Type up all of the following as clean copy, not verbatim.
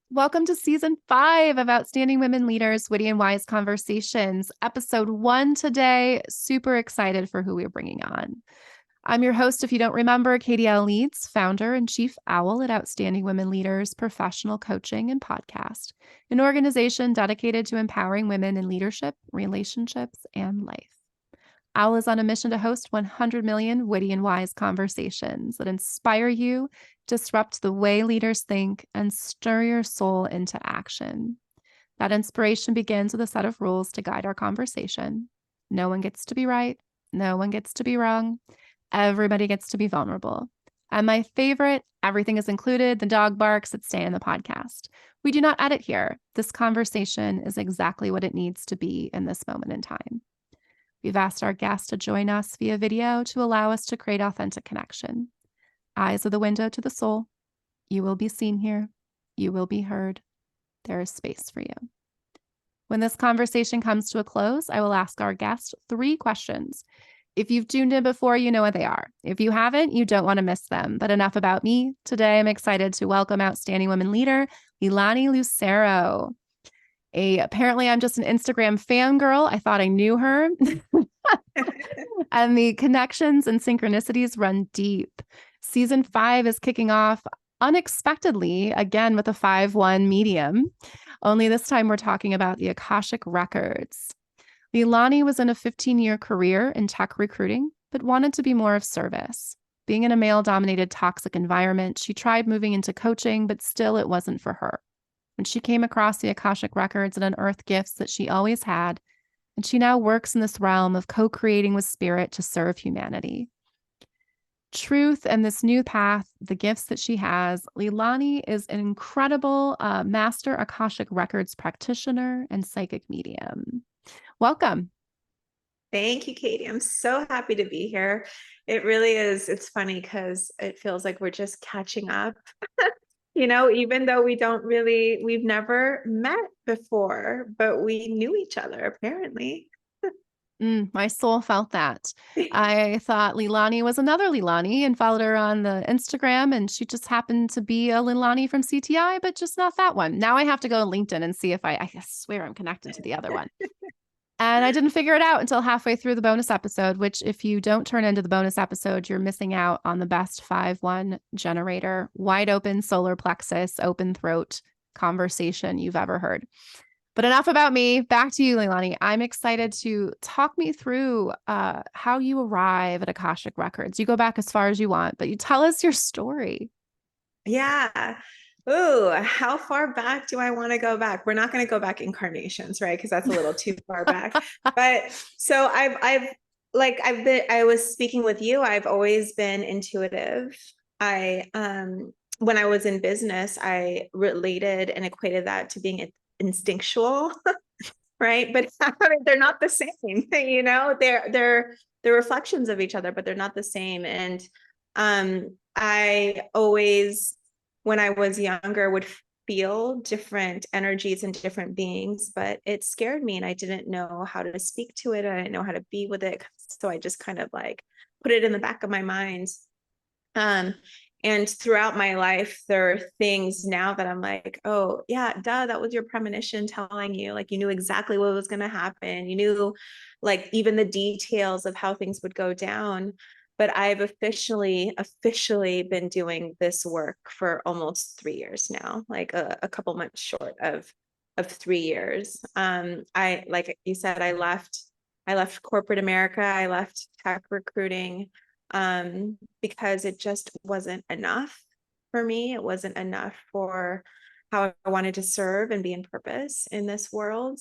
Welcome to season 5 of Outstanding Women Leaders, Witty and Wise Conversations, episode 1 today. Super excited for who we're bringing on. I'm your host, if you don't remember, Katie L. Leeds, founder and chief owl at Outstanding Women Leaders, professional coaching and podcast, an organization dedicated to empowering women in leadership, relationships, and life. Owl is on a mission to host 100 million witty and wise conversations that inspire you, disrupt the way leaders think, and stir your soul into action. That inspiration begins with a set of rules to guide our conversation. No one gets to be right. No one gets to be wrong. Everybody gets to be vulnerable. And my favorite, everything is included, the dog barks that stay in the podcast. We do not edit here. This conversation is exactly what it needs to be in this moment in time. We've asked our guests to join us via video to allow us to create authentic connection. Eyes are the window to the soul. You will be seen here. You will be heard. There is space for you. When this conversation comes to a close, I will ask our guests 3 questions. If you've tuned in before, you know what they are. If you haven't, you don't want to miss them. But enough about me. Today, I'm excited to welcome Outstanding Women Leader, Leilani Lucero. Apparently, I'm just an Instagram fangirl. I thought I knew her. And the connections and synchronicities run deep. Season 5 is kicking off unexpectedly, again with a 5-1 medium. Only this time we're talking about the Akashic Records. Leilani was in a 15-year career in tech recruiting, but wanted to be more of service. Being in a male-dominated toxic environment, she tried moving into coaching, but still it wasn't for her. When she came across the Akashic Records and unearthed gifts that she always had, and she now works in this realm of co-creating with spirit to serve humanity. Truth and this new path, the gifts that she has, Leilani is an incredible Master Akashic Records Practitioner and psychic medium. Welcome. Thank you, Katie. I'm so happy to be here. It really is. It's funny because it feels like we're just catching up. Even though we've never met before, but we knew each other apparently. My soul felt that. I thought Leilani was another Leilani and followed her on the Instagram, and she just happened to be a Leilani from CTI, but just not that one. Now I have to go on LinkedIn and see if I swear I'm connected to the other one. And I didn't figure it out until halfway through the bonus episode, which if you don't turn into the bonus episode, you're missing out on the best 5-1 generator, wide open solar plexus, open throat conversation you've ever heard. But enough about me. Back to you, Leilani. I'm excited to talk me through how you arrive at Akashic Records. You go back as far as you want, but you tell us your story. Yeah. Ooh, how far back do I want to go back? We're not going to go back incarnations, right? Because that's a little too far back. But so I was speaking with you, I've always been intuitive. When I was in business, I related and equated that to being instinctual, right? But they're not the same, they're reflections of each other, but they're not the same. And I always, when I was younger, would feel different energies and different beings, but it scared me and I didn't know how to speak to it. I didn't know how to be with it. So I just kind of like put it in the back of my mind. And throughout my life, there are things now that I'm like, oh yeah, duh, that was your premonition telling you, like, you knew exactly what was going to happen. You knew like even the details of how things would go down. But I've officially been doing this work for almost 3 years now, like a couple months short of 3 years. Like you said, I left corporate America. I left tech recruiting because it just wasn't enough for me. It wasn't enough for how I wanted to serve and be in purpose in this world.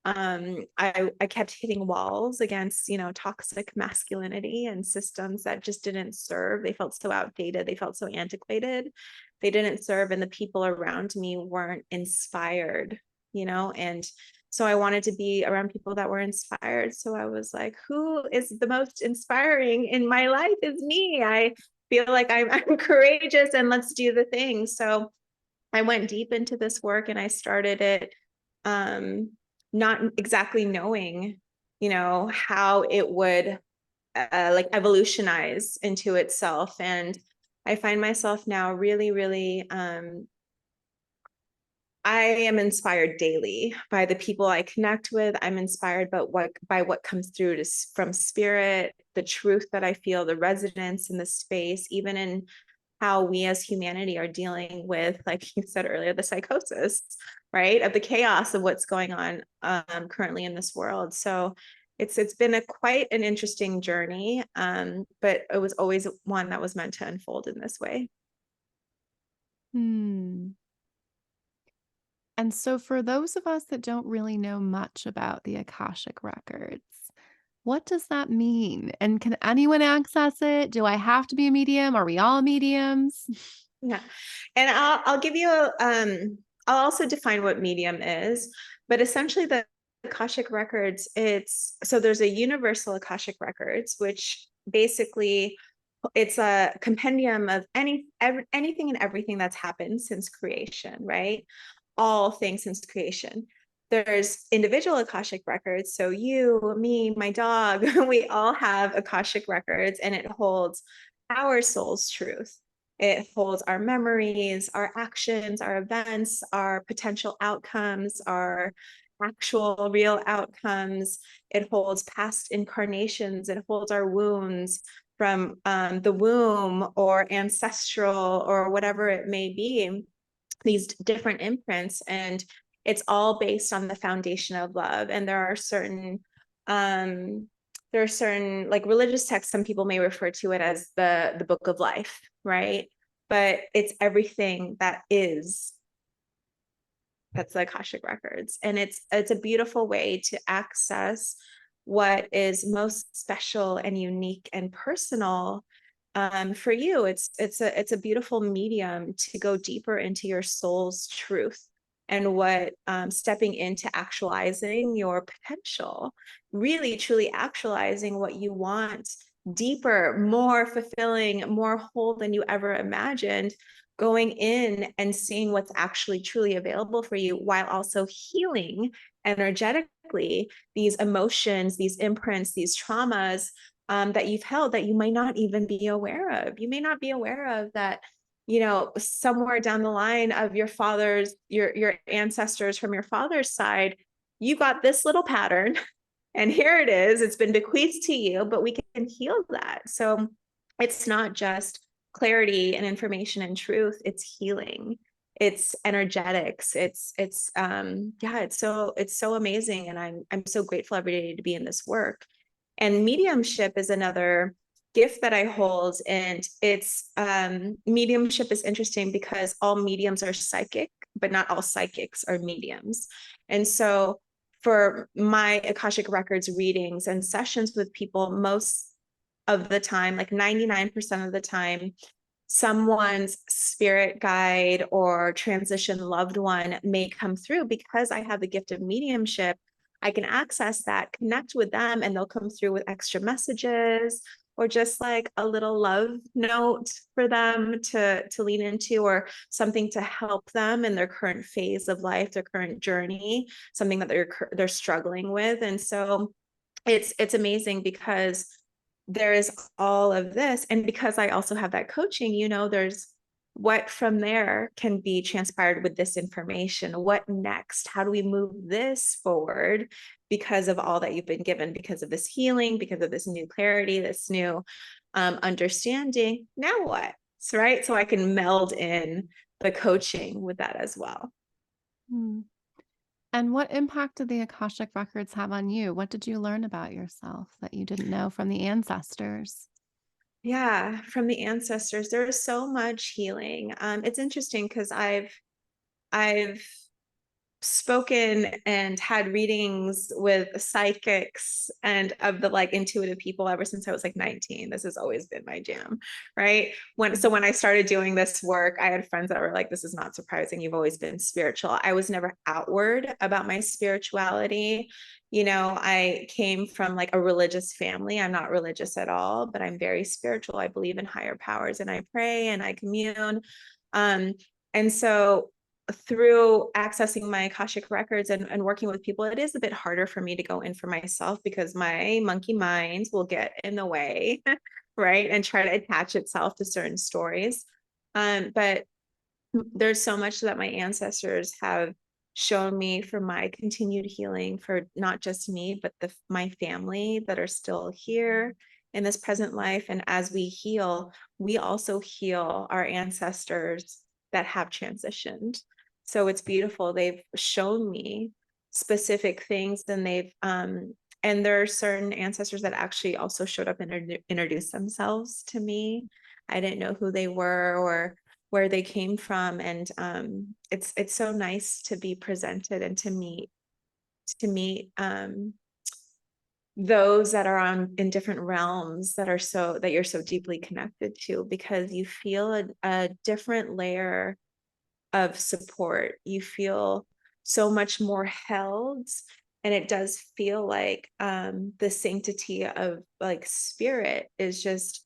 I kept hitting walls against, toxic masculinity and systems that just didn't serve. They felt so outdated. They felt so antiquated. They didn't serve, and the people around me weren't inspired, and so I wanted to be around people that were inspired. So I was like, who is the most inspiring in my life is me. I feel like I'm courageous and let's do the thing. So I went deep into this work and I started it, not exactly knowing, how it would like evolutionize into itself. And I find myself now really, really I am inspired daily by the people I connect with. I'm inspired by what comes through from spirit, the truth that I feel, the resonance in the space, even in how we as humanity are dealing with, like you said earlier, the psychosis, right? Of the chaos of what's going on currently in this world. So it's been quite an interesting journey, but it was always one that was meant to unfold in this way. Hmm. And so, for those of us that don't really know much about the Akashic Records, what does that mean? And can anyone access it? Do I have to be a medium? Are we all mediums? Yeah. And I'll give you I'll also define what medium is, but essentially the Akashic Records, there's a universal Akashic Records, which basically it's a compendium of anything and everything that's happened since creation, right? All things since creation. There's individual Akashic Records. So you, me, my dog, we all have Akashic Records, and it holds our soul's truth. It holds our memories, our actions, our events, our potential outcomes, our actual real outcomes. It holds past incarnations. It holds our wounds from the womb or ancestral or whatever it may be, these different imprints. And it's all based on the foundation of love. And there are certain like religious texts, some people may refer to it as the book of life, right? But it's everything that's the Akashic Records. And it's a beautiful way to access what is most special and unique and personal for you. It's a beautiful medium to go deeper into your soul's truth and what stepping into actualizing your potential, really truly actualizing what you want, deeper, more fulfilling, more whole than you ever imagined, going in and seeing what's actually truly available for you, while also healing energetically these emotions, these imprints, these traumas that you've held that you might not even be aware of. You may not be aware of that, somewhere down the line of your ancestors from your father's side, you got this little pattern and here it is. It's been bequeathed to you, but we can heal that. So it's not just clarity and information and truth, it's healing, it's energetics, it's so amazing. And I'm so grateful every day to be in this work. And mediumship is another gift that I hold. And it's mediumship is interesting because all mediums are psychic, but not all psychics are mediums. And so for my Akashic Records readings and sessions with people, most of the time, like 99% of the time, someone's spirit guide or transition loved one may come through. Because I have the gift of mediumship, I can access that, connect with them, and they'll come through with extra messages or just like a little love note for them to lean into, or something to help them in their current phase of life, their current journey, something that they're struggling with. And so it's amazing because there is all of this. And because I also have that coaching, there's what from there can be transpired with this information. What next? How do we move this forward because of all that you've been given, because of this healing, because of this new clarity, this new understanding? Now what? So, right. So I can meld in the coaching with that as well. Hmm. And what impact did the Akashic Records have on you? What did you learn about yourself that you didn't know from the ancestors? Yeah, from the ancestors, there is so much healing. It's interesting because I've spoken and had readings with psychics and of the like intuitive people ever since I was like 19. This has always been my jam, right? When I started doing this work, I had friends that were like, this is not surprising, you've always been spiritual. I was never outward about my spirituality. I came from like a religious family. I'm not religious at all, but I'm very spiritual. I believe in higher powers, and I pray and I commune. And so through accessing my Akashic Records and working with people, it is a bit harder for me to go in for myself because my monkey mind will get in the way, right? And try to attach itself to certain stories. But there's so much that my ancestors have shown me for my continued healing, for not just me, but my family that are still here in this present life. And as we heal, we also heal our ancestors that have transitioned. So it's beautiful. They've shown me specific things, and and there are certain ancestors that actually also showed up and introduced themselves to me. I didn't know who they were or where they came from. And it's so nice to be presented and to meet those that are in different realms that you're so deeply connected to, because you feel a different layer of support. You feel so much more held. And it does feel like the sanctity of like spirit is just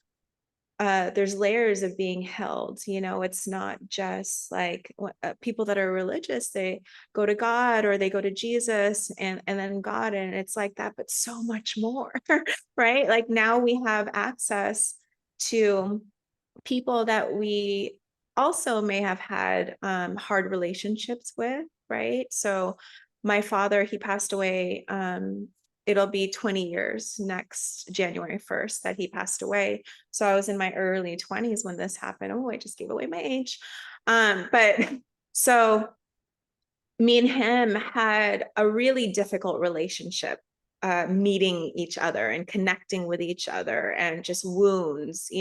there's layers of being held. It's not just like people that are religious, they go to God or they go to Jesus and then God, and it's like that, but so much more. Right? Like now we have access to people that we also may have had hard relationships with, right? So my father, he passed away. It'll be 20 years next January 1st that he passed away. So I was in my early 20s when this happened. Oh, I just gave away my age. But so me and him had a really difficult relationship, meeting each other and connecting with each other, and just wounds,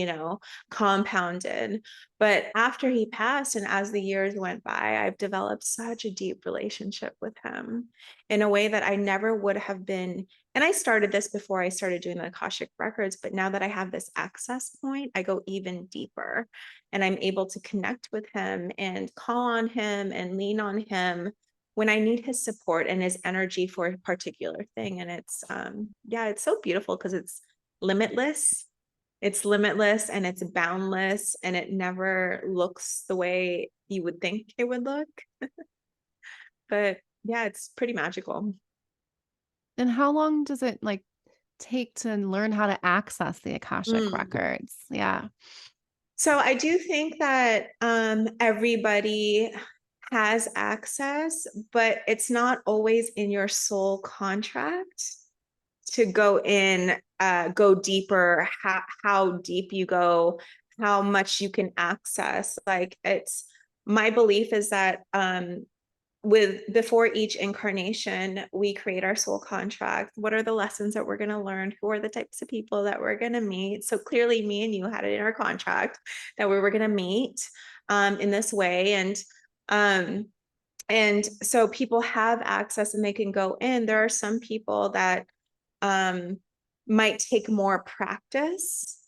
compounded. But after he passed, and as the years went by, I've developed such a deep relationship with him in a way that I never would have been. And I started this before I started doing the Akashic Records, but now that I have this access point, I go even deeper, and I'm able to connect with him and call on him and lean on him when I need his support and his energy for a particular thing. And it's so beautiful because it's limitless. It's limitless and it's boundless, and it never looks the way you would think it would look. But yeah, it's pretty magical. And how long does it like take to learn how to access the Akashic Mm. records? Yeah. So I do think that everybody has access, but it's not always in your soul contract to go deeper, how deep you go, how much you can access. Like, it's my belief is that before each incarnation, we create our soul contract. What are the lessons that we're going to learn? Who are the types of people that we're going to meet? So clearly me and you had it in our contract that we were going to meet in this way. And so people have access and they can go in. There are some people that might take more practice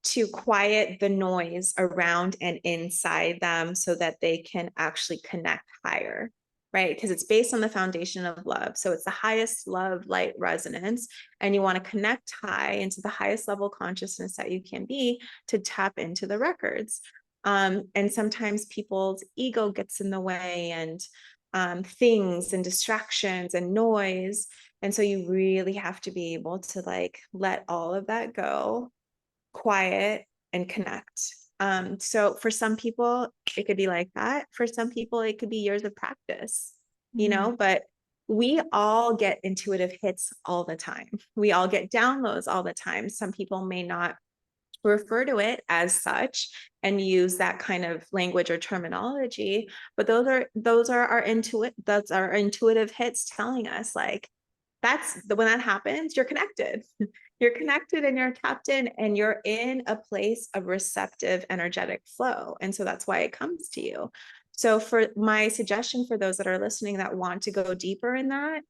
to quiet the noise around and inside them so that they can actually connect higher, right? Because it's based on the foundation of love. So it's the highest love, light, resonance. And you want to connect high into the highest level consciousness that you can be to tap into the records. And sometimes people's ego gets in the way, and things and distractions and noise. And so you really have to be able to like let all of that go, quiet, and connect. So for some people, it could be like that. For some people, it could be years of practice, but we all get intuitive hits all the time. We all get downloads all the time. Some people may not refer to it as such and use that kind of language or terminology, but those are our intuitive hits telling us like, when that happens, you're connected. You're connected and you're tapped in, and you're in a place of receptive energetic flow. And so that's why it comes to you. So for my suggestion for those that are listening that want to go deeper in that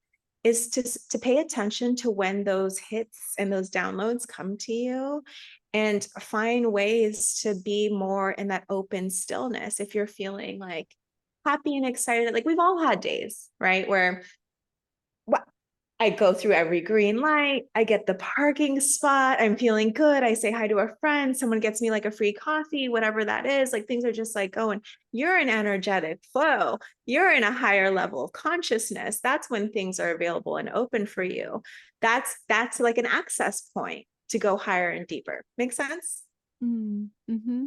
is to pay attention to when those hits and those downloads come to you, and find ways to be more in that open stillness. If you're feeling like happy and excited, like we've all had days, right? Where I go through every green light. I get the parking spot. I'm feeling good. I say hi to a friend. Someone gets me like a free coffee, whatever that is. Like things are just like going, you're in energetic flow. You're in a higher level of consciousness. That's when things are available and open for you. That's like an access point to go higher and deeper. Make sense? Mm-hmm.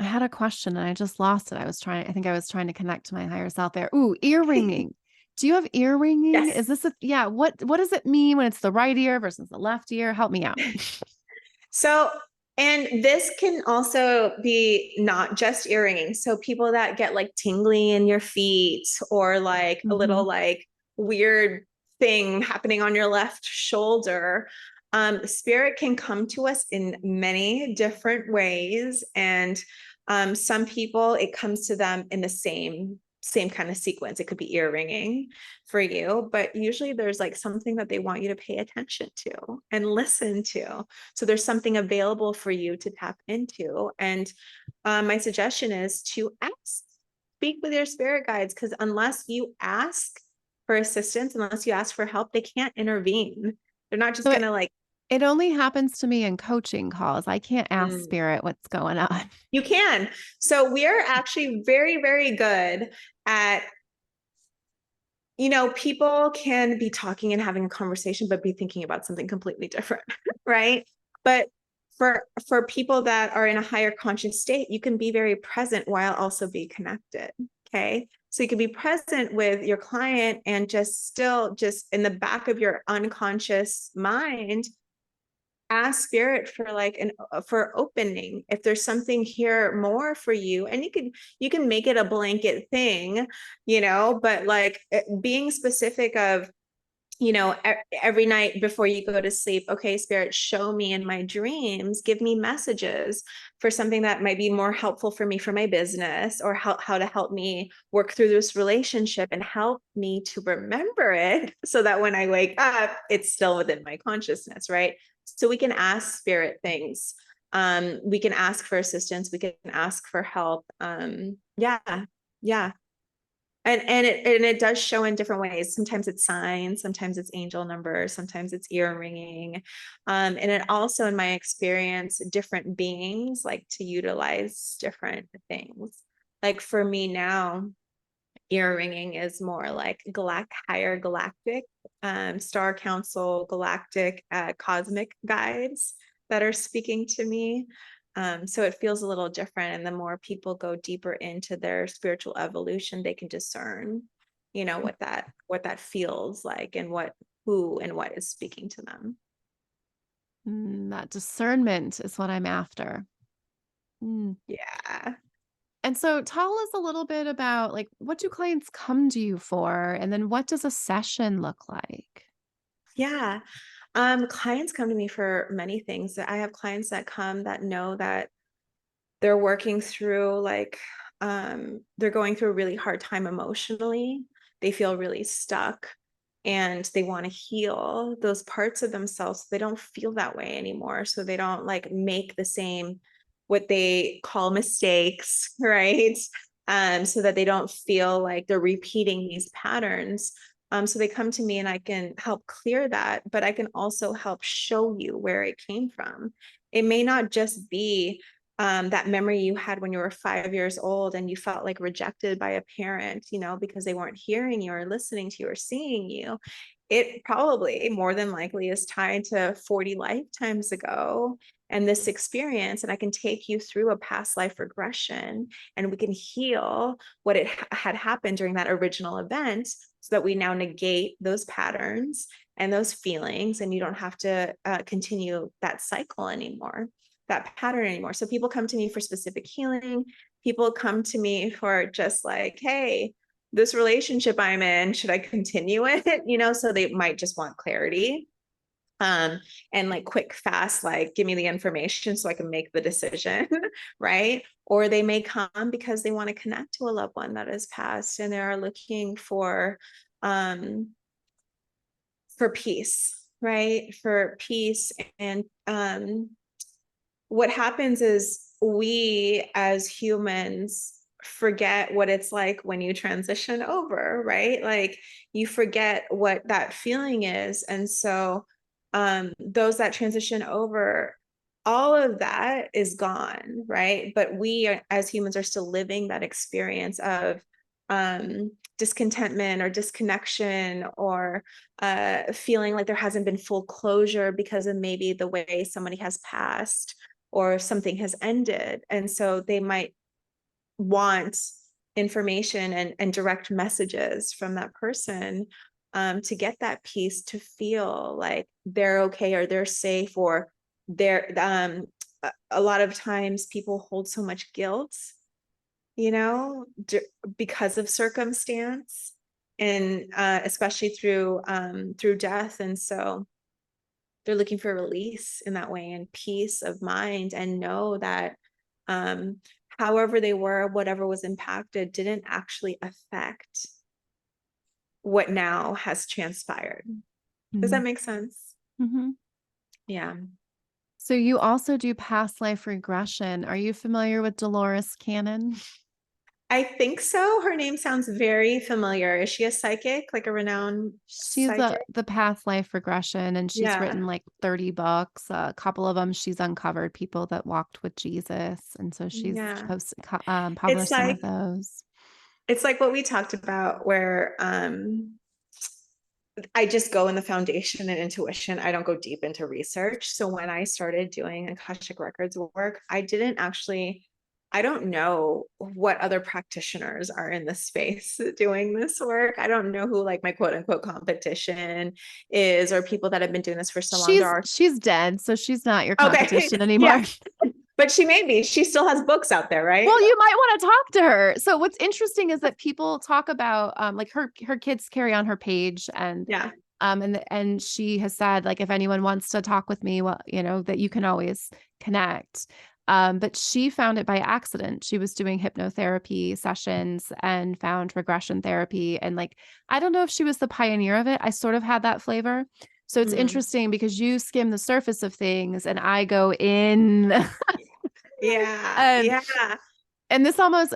had a question and I just lost it. I think I was trying to connect to my higher self there. Ooh, ear ringing. Do you have ear ringing? Yes. Is this what does it mean when it's the right ear versus the left ear? Help me out. So, and this can also be not just ear ringing. So people that get like tingly in your feet or like a little like weird thing happening on your left shoulder. Spirit can come to us in many different ways. And some people, it comes to them in the same kind of sequence. It could be ear ringing for you, but usually there's like something that they want you to pay attention to and listen to. So there's something available for you to tap into. And my suggestion is to speak with your spirit guides, because unless you ask for assistance, unless you ask for help, they can't intervene. They're not just So going to like, it only happens to me in coaching calls. I can't ask spirit what's going on. You can. So we are actually very, very good at, people can be talking and having a conversation, but be thinking about something completely different, right? But for people that are in a higher conscious state, you can be very present while also be connected. Okay. So you can be present with your client and just in the back of your unconscious mind, ask spirit for for opening, if there's something here more for you. And you can make it a blanket thing, but like being specific of, every night before you go to sleep, okay, spirit, show me in my dreams, give me messages for something that might be more helpful for me for my business, or how to help me work through this relationship, and help me to remember it so that when I wake up, it's still within my consciousness, right? So we can ask spirit things. We can ask for assistance. We can ask for help. Yeah. And it does show in different ways. Sometimes it's signs, sometimes it's angel numbers, sometimes it's ear ringing. And it also, in my experience, different beings like to utilize different things. Like for me now, ear ringing is more like higher galactic, star council, galactic, cosmic guides that are speaking to me. So it feels a little different. And the more people go deeper into their spiritual evolution, they can discern, what that feels like, and who and what is speaking to them. That discernment is what I'm after. Yeah. And so tell us a little bit about like, what do clients come to you for? And then what does a session look like? Yeah. Clients come to me for many things. I have clients that come that know that they're working through they're going through a really hard time emotionally. They feel really stuck and they want to heal those parts of themselves. They don't feel that way anymore. So they don't make the same, what they call mistakes, right? So that they don't feel like they're repeating these patterns. So they come to me and I can help clear that, but I can also help show you where it came from. It may not just be that memory you had when you were 5 years old and you felt like rejected by a parent, because they weren't hearing you or listening to you or seeing you. It probably more than likely is tied to 40 lifetimes ago and this experience. And I can take you through a past life regression and we can heal what had happened during that original event so that we now negate those patterns and those feelings. And you don't have to continue that cycle anymore, that pattern anymore. So people come to me for specific healing. People come to me for just like, hey, this relationship I'm in, should I continue it? So they might just want clarity. And quick, fast, give me the information so I can make the decision, right? Or they may come because they want to connect to a loved one that has passed and they are looking for peace, right? For peace. And what happens is we as humans forget what it's like when you transition over, right? You forget what that feeling is. And so those that transition over, all of that is gone, right? But we as humans are still living that experience of discontentment or disconnection, or feeling like there hasn't been full closure because of maybe the way somebody has passed, or something has ended. And so they might want information and direct messages from that person, to get that peace, to feel like they're okay, or they're safe, or they're, a lot of times people hold so much guilt, you know, because of circumstance, and especially through death. And so they're looking for release in that way, and peace of mind, and know that however they were, whatever was impacted, didn't actually affect what now has transpired. Does that make sense? Mm-hmm. Yeah. So you also do past life regression. Are you familiar with Dolores Cannon? I think so. Her name sounds very familiar. Is she a psychic, like a renowned She's psychic? the past life regression, and she's written Yeah. like 30 books. A couple of them, she's uncovered people that walked with Jesus. And so she's Yeah. It's published some of like those. it's like what we talked about, where I just go in the foundation and intuition. I don't go deep into research. So when I started doing Akashic Records work, I don't know what other practitioners are in this space doing this work. I don't know who, like, my quote unquote competition is, or people that have been doing this for so long. There are, She's dead, so she's not your okay. competition anymore. Yeah, but she may be. She still has books out there, right? Well, you might want to talk to her. So what's interesting is that people talk about like her kids carry on her page, and Yeah. and she has said, like, if anyone wants to talk with me, well, you know, that you can always connect. But she found it by accident. She was doing hypnotherapy sessions and found regression therapy. And like, I don't know if she was the pioneer of it. I sort of had that flavor. So it's interesting because you skim the surface of things and I go in. Yeah. and Yeah. and this almost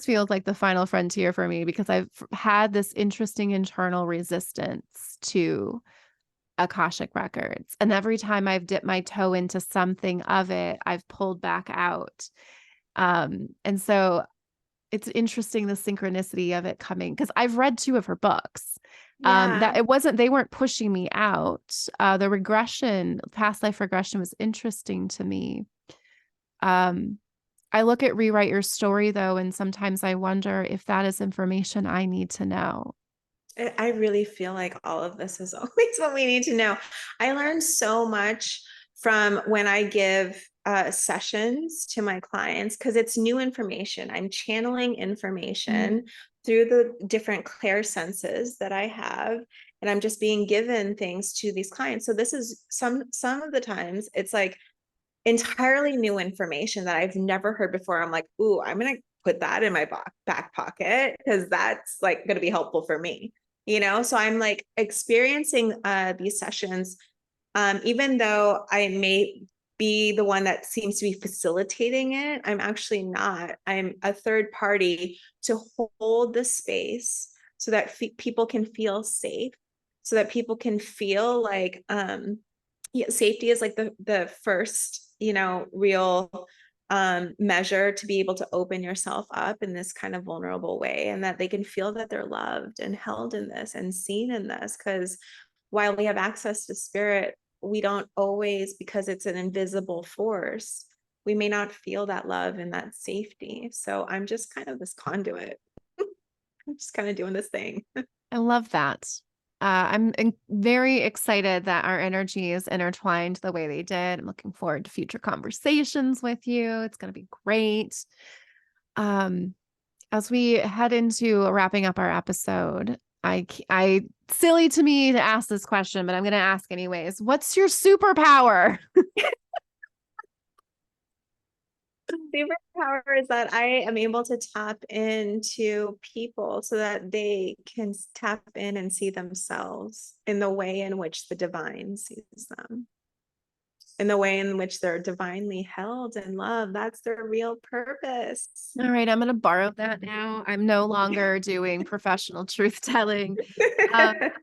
feels like the final frontier for me, because I've had this interesting internal resistance to Akashic Records. And every time I've dipped my toe into something of it, I've pulled back out. And so it's interesting, the synchronicity of it coming, because I've read 2 of her books. Yeah. That they weren't pushing me out. The regression, past life regression, was interesting to me. I look at Rewrite Your Story, though, and sometimes I wonder if that is information I need to know. I really feel like all of this is always what we need to know. I learned so much from when I give sessions to my clients, because it's new information. I'm channeling information through the different clair senses that I have, and I'm just being given things to these clients. So this is some of the times it's like entirely new information that I've never heard before. I'm like, ooh, I'm gonna put that in my back pocket, because that's like going to be helpful for me, you know? So I'm like experiencing these sessions, even though I may be the one that seems to be facilitating it, I'm actually not. I'm a third party to hold the space so that people can feel safe, so that people can feel like, yeah, safety is like the first, you know, real measure to be able to open yourself up in this kind of vulnerable way, and that they can feel that they're loved and held in this and seen in this. Because while we have access to spirit, we don't always, because it's an invisible force, we may not feel that love and that safety. So I'm just kind of this conduit. I'm just kind of doing this thing. I love that. I'm very excited that our energy is intertwined the way they did. I'm looking forward to future conversations with you. It's going to be great. As we head into wrapping up our episode, silly to me to ask this question, but I'm going to ask anyways. What's your superpower? Superpower is that I am able to tap into people so that they can tap in and see themselves in the way in which the divine sees them, in the way in which they're divinely held and loved. That's their real purpose. All right, I'm going to borrow that now. I'm no longer doing professional truth telling.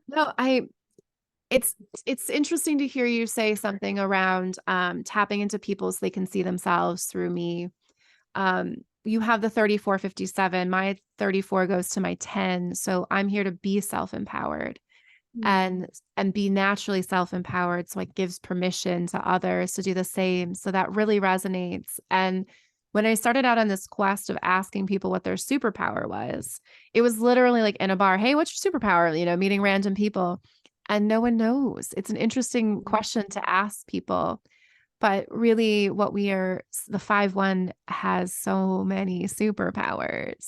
No, it's interesting to hear you say something around tapping into people so they can see themselves through me. You have the 3457. My 34 goes to my 10. So I'm here to be self-empowered. and be naturally self-empowered. So it gives permission to others to do the same. So that really resonates. And when I started out on this quest of asking people what their superpower was, it was literally like in a bar, hey, what's your superpower? Meeting random people, and no one knows. It's an interesting question to ask people. But really what the 5-1 has so many superpowers.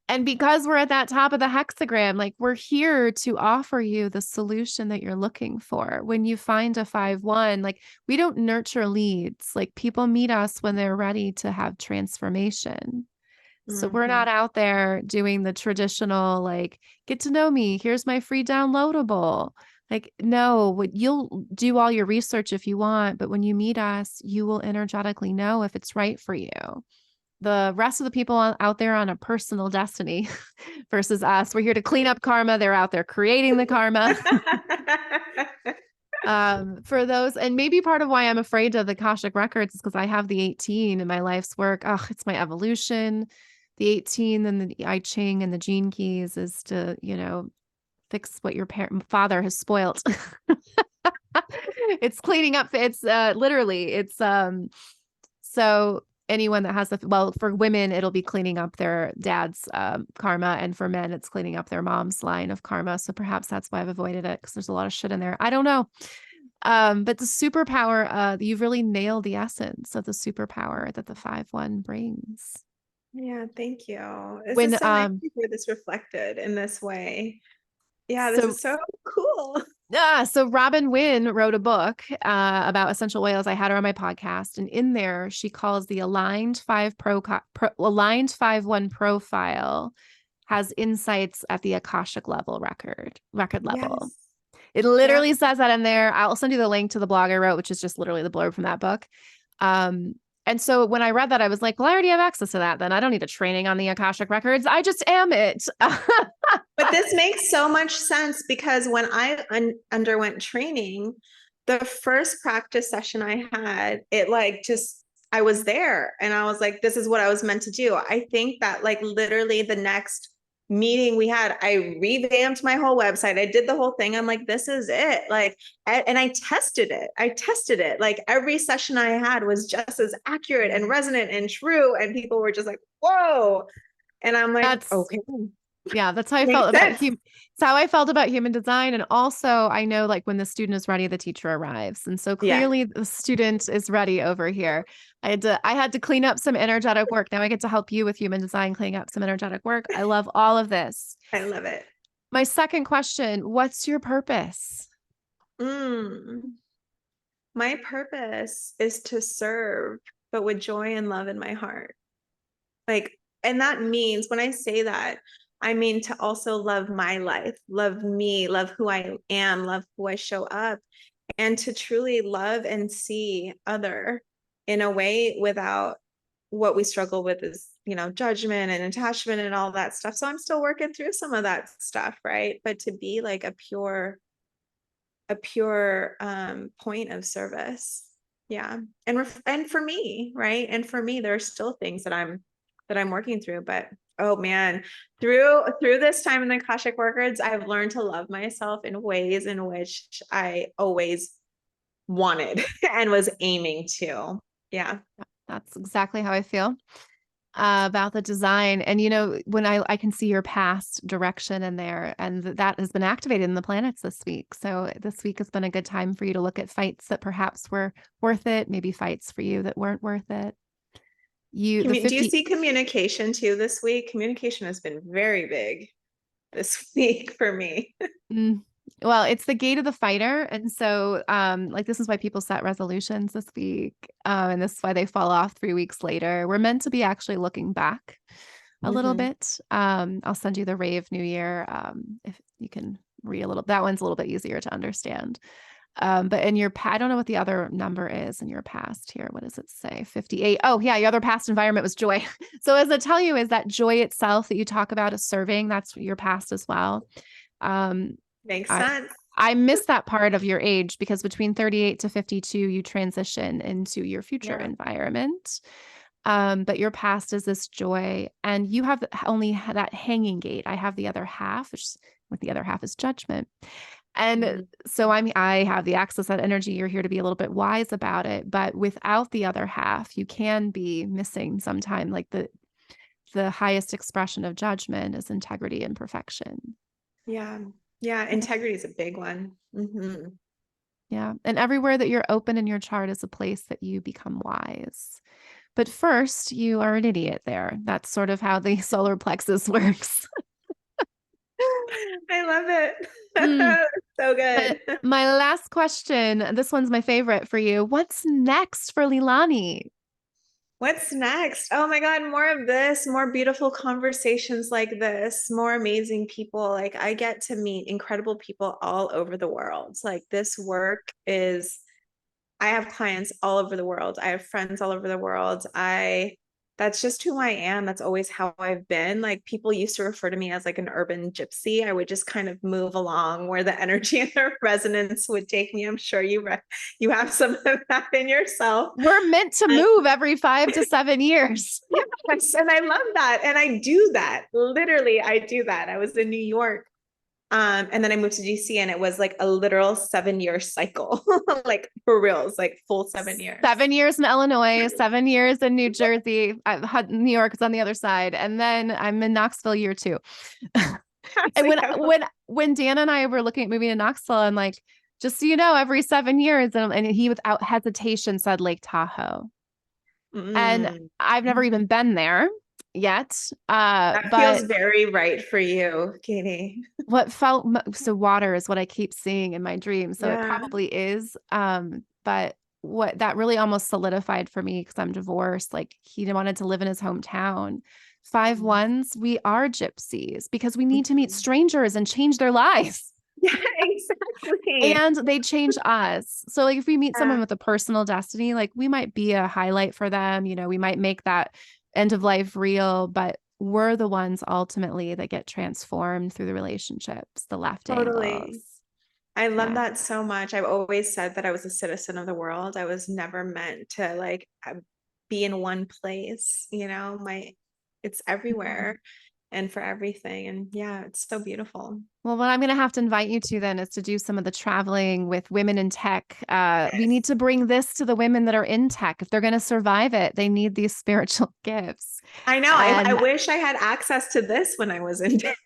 And because we're at that top of the hexagram, like we're here to offer you the solution that you're looking for. When you find a 5-1, like we don't nurture leads. Like people meet us when they're ready to have transformation. So we're not out there doing the traditional, like, get to know me. Here's my free downloadable. Like, no, you'll do all your research if you want, but when you meet us, you will energetically know if it's right for you. The rest of the people out there on a personal destiny versus us, we're here to clean up karma. They're out there creating the karma. For those, and maybe part of why I'm afraid of the Akashic Records is because I have the 18 in my life's work. Oh, it's my evolution. The 18 and the I Ching and the gene keys is to, fix what your father has spoilt. It's cleaning up. It's literally, so anyone that has for women, it'll be cleaning up their dad's karma. And for men, it's cleaning up their mom's line of karma. So perhaps that's why I've avoided it, because there's a lot of shit in there. I don't know. But the superpower, you've really nailed the essence of the superpower that the 5-1 brings. Yeah, thank you. This is so nice to hear this reflected in this way. Yeah, this is so cool. So Robin Wynn wrote a book about essential oils. I had her on my podcast, and in there she calls the aligned 5-1 profile has insights at the Akashic level record level. Yes. It literally says that in there. I'll send you the link to the blog I wrote, which is just literally the blurb from that book. And so when I read that, I was like, well, I already have access to that. Then I don't need a training on the Akashic Records. I just am it. But this makes so much sense, because when I underwent training, the first practice session I had, I was there and I was like, this is what I was meant to do. I think that like literally the next meeting we had, I revamped my whole website. I did the whole thing. I'm like, this is it. Like, and I tested it. Like every session I had was just as accurate and resonant and true. And people were just like, whoa. And I'm like, okay. Yeah, that's how I felt about it's how I felt about human design. And also I know like when the student is ready, the teacher arrives. And so clearly the student is ready over here. I had to clean up some energetic work. Now I get to help you with human design, cleaning up some energetic work. I love all of this. I love it. My second question, what's your purpose? My purpose is to serve, but with joy and love in my heart. And that means, when I say that, I mean to also love my life, love me, love who I am, love who I show up, and to truly love and see other in a way without what we struggle with is, judgment and attachment and all that stuff. So I'm still working through some of that stuff, right? But to be like a pure point of service. Yeah. And for me, right? And for me, there are still things that I'm working through, but oh man, through this time in the Akashic Records, I've learned to love myself in ways in which I always wanted and was aiming to. Yeah. That's exactly how I feel about the design. And, when I can see your past direction in there, and that has been activated in the planets this week. So this week has been a good time for you to look at fights that perhaps were worth it. Maybe fights for you that weren't worth it. Do you see communication too this week? Communication has been very big this week for me. Well, it's the gate of the fighter. And so this is why people set resolutions this week. And this is why they fall off 3 weeks later. We're meant to be actually looking back a little bit. I'll send you the Rave New Year if you can read a little. That one's a little bit easier to understand. But in your I don't know what the other number is in your past here. What does it say? 58. Oh yeah. Your other past environment was joy. So as I tell you, is that joy itself that you talk about as serving, that's your past as well. Makes sense. I miss that part of your age, because between 38 to 52, you transition into your future environment. But your past is this joy, and you have only that hanging gate. I have the other half, which with the other half is judgment. And Mhm. so I have the access, that energy. You're here to be a little bit wise about it, but without the other half, you can be missing sometime. Like the highest expression of judgment is integrity and perfection. Yeah. Yeah. Integrity is a big one. Mm-hmm. Yeah. And everywhere that you're open in your chart is a place that you become wise. But first, you are an idiot there. That's sort of how the solar plexus works. I love it. Mm. So But good. my last question, this one's my favorite for you. What's next for Leilani? What's next? Oh my God, more of this, more beautiful conversations like this, more amazing people. Like I get to meet incredible people all over the world. Like this work is, I have clients all over the world. I have friends all over the world. That's just who I am. That's always how I've been. Like people used to refer to me as like an urban gypsy. I would just kind of move along where the energy and the resonance would take me. I'm sure you have some of that in yourself. We're meant to move every 5 to 7 years. Yes, and I love that. And I do that. Literally, I do that. I was in New York. And then I moved to DC and it was like a literal 7-year cycle, like for reals, like full 7 years. 7 years in Illinois, 7 years in New Jersey. New York is on the other side. And then I'm in Knoxville year 2. And when Dan and I were looking at moving to Knoxville, I'm like, just so you know, every 7 years, and he without hesitation said Lake Tahoe. And I've never even been there yet. That feels very right for you, Katie. What felt so water is what I keep seeing in my dreams. So Yeah. it probably is. But what that really almost solidified for me, because I'm divorced, like he wanted to live in his hometown. 5/1s, we are gypsies because we need to meet strangers and change their lives. Yeah, exactly. And they change us. So like if we meet someone with a personal destiny, like we might be a highlight for them, you know, we might make that end of life real, but we're the ones ultimately that get transformed through the relationships, the left angles. I love that so much. I've always said that I was a citizen of the world. I was never meant to like be in one place, you know, it's everywhere and for everything. And yeah, it's so beautiful. Well, what I'm going to have to invite you to then is to do some of the traveling with women in tech. We need to bring this to the women that are in tech. If they're going to survive it, they need these spiritual gifts. I know. I wish I had access to this when I was in tech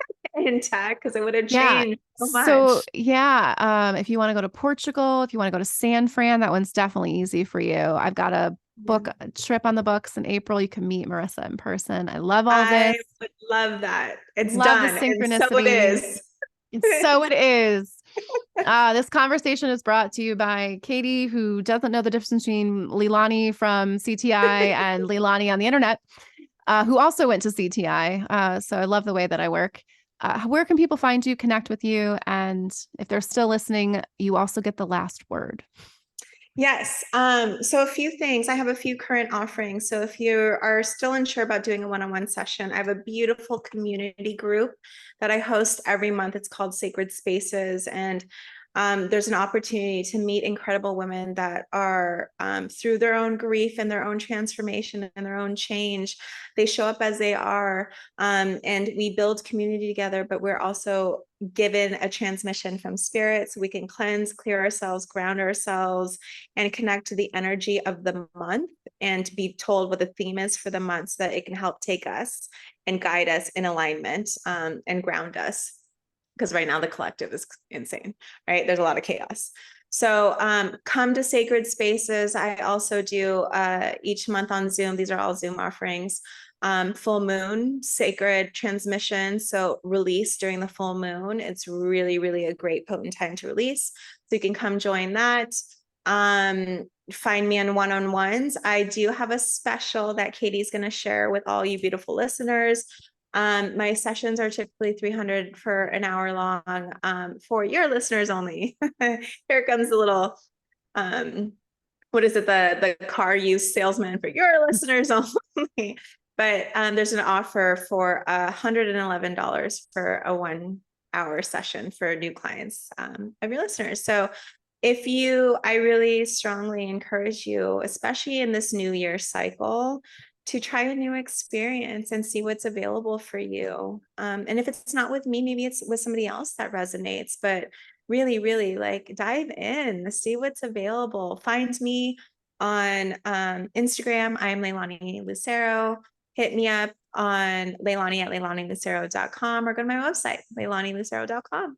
because it would have changed so much. So yeah, if you want to go to Portugal, if you want to go to San Fran, that one's definitely easy for you. I've got a trip on the books in April. You can meet Marissa in person. I love all this. I would love that. It's love done. The synchronicity. And so it is. So it is. This conversation is brought to you by Katie, who doesn't know the difference between Leilani from CTI and Leilani on the internet, who also went to CTI. So I love the way that I work. Where can people find you, connect with you? And if they're still listening, you also get the last word. Yes. So a few things. I have a few current offerings. So if you are still unsure about doing a one-on-one session, I have a beautiful community group that I host every month. It's called Sacred Spaces. And there's an opportunity to meet incredible women that are through their own grief and their own transformation and their own change. They show up as they are, and we build community together, but we're also given a transmission from spirit so we can cleanse, clear ourselves, ground ourselves, and connect to the energy of the month and be told what the theme is for the month so that it can help take us and guide us in alignment and ground us. Because right now the collective is insane, right? There's a lot of chaos. So come to Sacred Spaces. I also do each month on Zoom. These are all Zoom offerings. Full moon, sacred transmission. So release during the full moon. It's really, really a great potent time to release. So you can come join that. Find me on one-on-ones. I do have a special that Katie's going to share with all you beautiful listeners. My sessions are typically $300 for an hour long, for your listeners only. Here comes the little, what is it? The car use salesman for your listeners only. But there's an offer for $111 for a 1-hour session for new clients of your listeners. So I really strongly encourage you, especially in this new year cycle, try a new experience and see what's available for you. And if it's not with me, maybe it's with somebody else that resonates, but really, really like dive in, see what's available. Find me on Instagram. I'm Leilani Lucero. Hit me up on Leilani at leilanilucero.com or go to my website, leilanilucero.com.